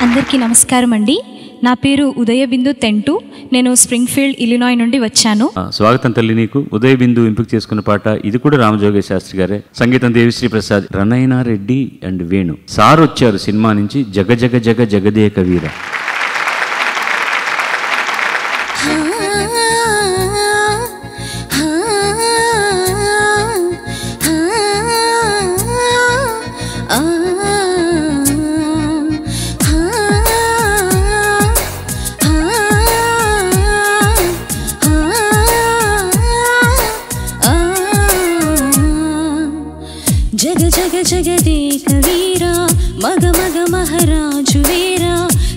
అందరికీ నమస్కారం అండి. నా పేరు ఉదయబిందు తెంటు. నేను స్ప్రింగ్ఫీల్డ్ ఇలినాయ్ నుండి వచ్చాను. స్వాగతం తల్లి నీకు. ఉదయబిందు ఎంపిక చేసుకున్న పాట ఇది కూడా రామజోగయ్య శాస్త్రి గారే. సంగీతం దేవిశ్రీ ప్రసాద్, రణైనా రెడ్డి అండ్ వేణు. సార్ వచ్చారు సినిమా నుంచి జగ జగ జగ జగదేక వీర. జగ జగ జగదేక వీరా, మగ మగ మహారాజు వీరా,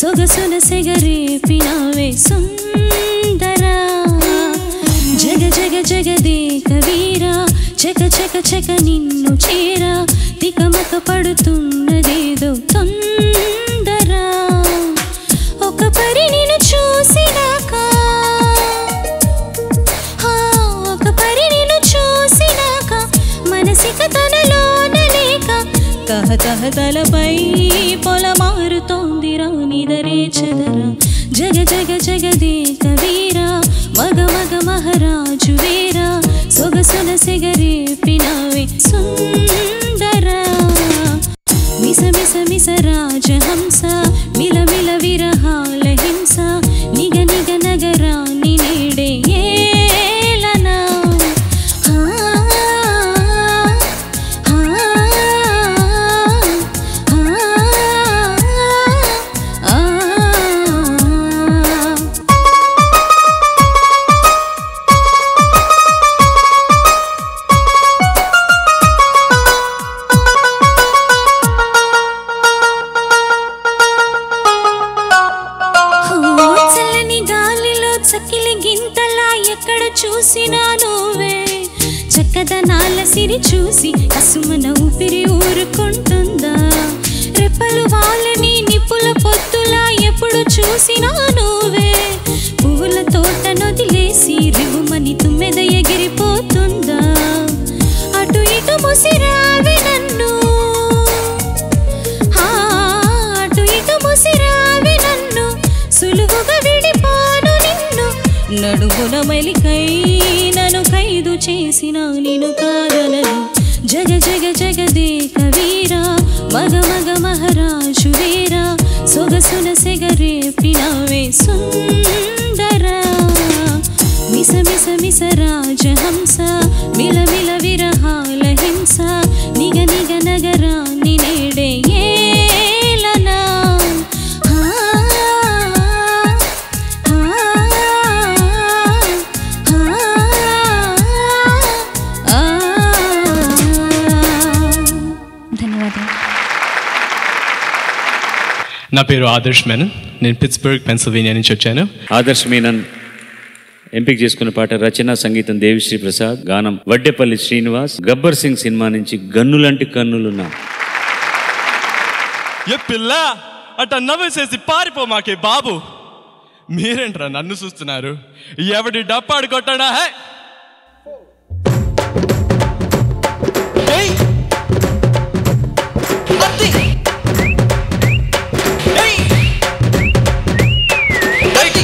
సొగసున సెగరేపినావే సుందరా. జగ జగ జగదేక వీరా, చక చక చక నిన్ను చేరా, తికమక పడుతున్నదేదో తొందరా. ఒక పరి నిన్ను చూసినాక, ఒక పరి నిన్ను చూసినాక, మనసిక తనలోన లేక తహ తహ తలపై పొల మారుతోందిరా నిదరే చెదరా. జగ జగ జగదేక వీరా, మగ మగ మహారాజు వీరా, సొగసున సెగరేపినావే సుందరా. మిస మిస మిస రాజహంస, మిల మిల విరహాల హింస, నిగ నిగ నగరాన్ని నేడే ఏలనా. చక్కిలి గింతలా ఎక్కడ చూసినా నువ్వే, చక్కదనాల సిరి చూసి అసుమన ఊపిరి ఊరుకుంటుందా. రెప్పలు వాళ్ళని నిప్పుల పొత్తులా ఎప్పుడు చూసినా నువ్వే, పువ్వుల తోట నొదిలేసి రివ్వుమని తుమ్మెద ఎగిరిపోతుందా. అటు ఇటు ముసిరావి నన్ను, అటు ఇటు ముసిరావి నన్ను, సులువుగా విడిపోను నిన్ను. నడుమున మెలికై నన్ను ఖైదు చేసిన నిన్ను కాదనను. జగ జగ జగదేక వీరా, మగ మగ మహారాజు వీరా, సొగసున సెగరేపినావే సుందరా. మిస మిస మిస రాజహంస, మిల మిల విరహాల హింస, నిగ నిగ నగరాన్ని నేడే ఏలనా. నా పేరు ఆదర్శ్ మేనన్. నేను పిట్స్బర్గ్ పెన్సిల్వేనియా నుంచి వచ్చాను. ఆదర్శ్ మీనన్ ఎంపిక చేసుకున్న పాట రచన సంగీతం దేవిశ్రీ ప్రసాద్, గానం వడ్డేపల్లి శ్రీనివాస్. గబ్బర్ సింగ్ సినిమా నుంచి గన్నులాంటి కన్నులున్నా. ఏ పిల్ల అట్ట నవ్వేసేసి పారిపో మాకే బాబు. మీరేంట్రా నన్ను చూస్తున్నారు? ఎవడి డప్పాడు కొట్టాడా?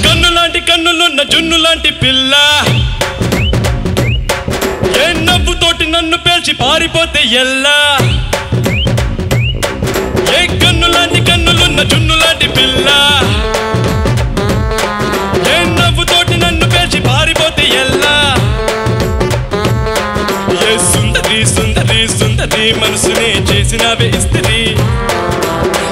కన్నులాంటి కన్నులున్న జున్ను లాంటి పిల్ల, ఏ నవ్వుతోటి నన్ను పేల్చి పారిపోతే ఎల్లా. ఏ కన్నులాంటి కన్నులున్న జున్ను లాంటి పిల్ల, ఏ నవ్వుతోటి నన్ను పేల్చి పారిపోతే ఎల్లా. ఏ సుందరి సుందరి సుందరి మనసునే చేసినవే ఇస్త్రీ.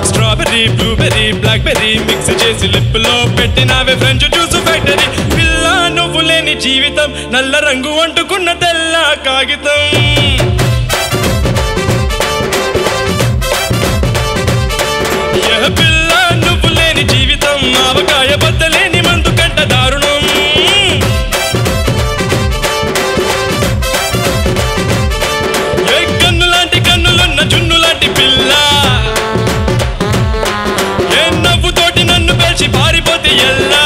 స్ట్రాబెర్రీ బ్లూబెర్రీ బ్లాక్బెర్రీ మిక్స్ చేసి లిప్పులో పెట్టినవే ఫ్రెంచ్ జ్యూస్ ఫ్యాక్టరీ. పిల్ల నువ్వు లేని జీవితం నల్ల రంగు అంటుకున్న తెల్ల కాగితం. ఏ పిల్ల నువ్వు లేని జీవితం ఆవకాయ బద్దలేని మందు కంట దారుణం. ఏ కన్నులాంటి కన్నులున్న జున్ను లాంటి పిల్ల, ఏ నవ్వుతోటి నన్ను పేల్చి పారిపోతే ఎల్లా.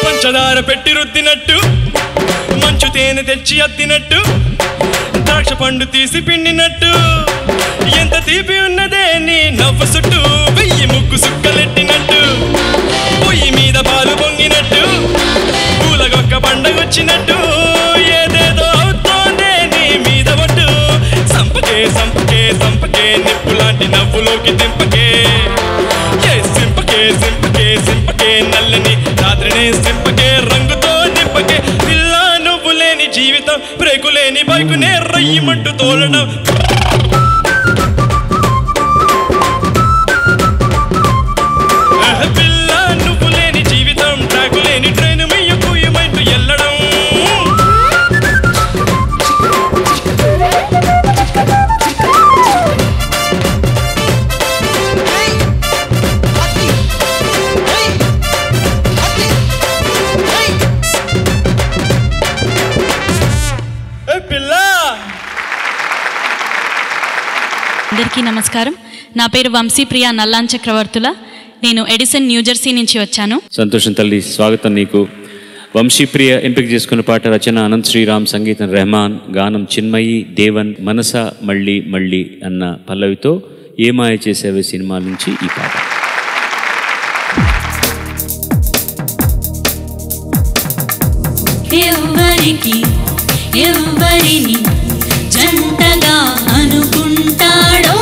పంచదార పెట్టి రుద్దినట్టు మంచు తేనె తెచ్చి అద్దినట్టు ద్రాక్ష పండు తీసి పిండినట్టు ఎంత తీపి ఉన్నదే నీ నవ్వు చుట్టూ వెయ్యి ముగ్గు సుక్కలెట్టినట్టు పొయ్యి మీద పాలు పొంగినట్టు పూలగొక్క పండగొచ్చినట్టు ఏదేదో అవుతోందే నీ మీద ఒట్టు సంపకే సంపకే సంపకే నిప్పులాంటి నవ్వులోకి దింపకే సింపకే సింపకే సింపకే నల్లని రాత్రినే సింపకే రంగుతో నింపకే పిల్ల నువ్వు లేని జీవితం బ్రేకు లేని బైకునే రయ్యమంటూ తోలడం పిల్ల నువ్వు లేని జీవితం ట్రాకు లేని ట్రైన్ మెయ్య పూయమంటూ ఎల్లడం అందరికీ నమస్కారం. నా పేరు వంశీప్రియ నల్లాన్ చక్రవర్తుల. నేను ఎడిసన్ న్యూజెర్సీ నుంచి వచ్చాను. సంతోషం తల్లి, స్వాగతం నీకు. వంశీప్రియ ఎంపిక చేసుకున్న పాట రచన అనంత్ శ్రీరామ్, సంగీతం రెహమాన్, గానం చిన్మయి, దేవన్. మనస మళ్ళీ మళ్ళీ అన్న పల్లవితో ఏ మాయ చేసేవే సినిమా నుంచి ఈ పాట. ఎవరిని జంటగా అనుకుంటాడో